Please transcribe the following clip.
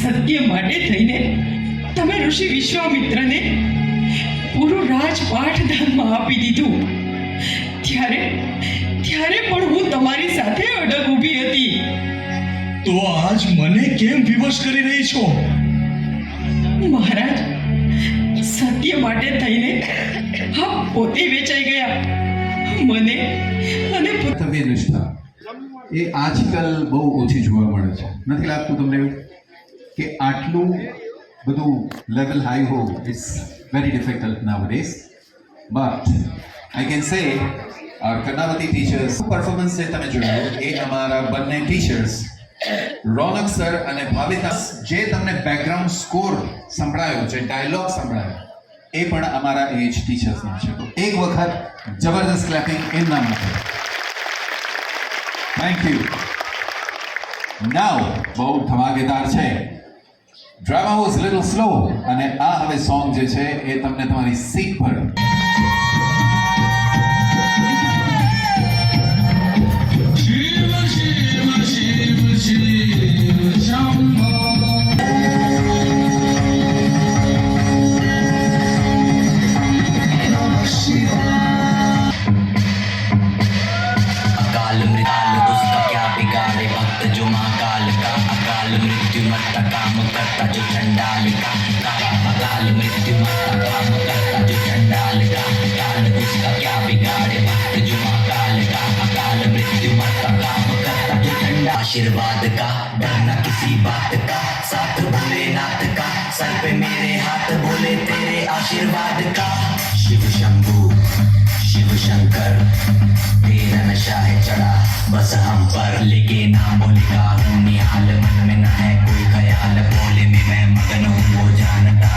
સત્ય માટે થઈને તમે ઋષિ વિશ્વામિત્રને પૂરું રાજપાઠ દાનમાં આપી દીધું. ત્યારે પણ હું તમારી સાથે અડગ ઊભી હતી. તો આજ મને કેમ વિવશ કરી રહી છો? મહારાજ, સત્ય માટે થઈને આપ પોતે વેચાઈ ગયા. મને અને કર્તવ્ય નિષ્ઠા એ આજકાલ બહુ ઓછી જોવા મળે છે. નથી લાગતું તમને એવું કે આટલું બધું લેવલ હાઈ હોવું it's very difficult nowadays? But I can say Karnavati teachers performance જે તમે જોયું એ અમારા બંને ટીચર્સ રોનક સર અને ભાવિતા, જે તમને બેકગ્રાઉન્ડ સ્કોર સંભળાયો, જે ડાયલોગ સંભળાયો, એ પણ અમારા એજ ટીચર્સના છે. તો એક વખત જબરદસ્ત ક્લેપિંગ એમના માટે. Thank you. નાઉ બહુ ધમાકેદાર છે. ડ્રામા વોઝ લિટલ સ્લો અને આ હવે સોંગ જે છે એ તમને તમારી સીટ પર जो चंडाल का अकाल मृत्यु मरता काम करता जो चंडाल का काल उसका क्या बिगाड़े भक्त जो महाकाल का अकाल मृत्यु मरता काम करता जो चंडाल. आशीर्वाद का डरना किसी बात का, साथ भोलेनाथ का सर पे मेरे हाथ बोले तेरे आशीर्वाद का. शिव शंभू शिव शंकर तेरा नशा है चढ़ा बस हम पर, लेके नाम बोले का हूँ निहाल, मन में ना है कोई ख्याल, बोले में मैं मगन हूँ वो जानता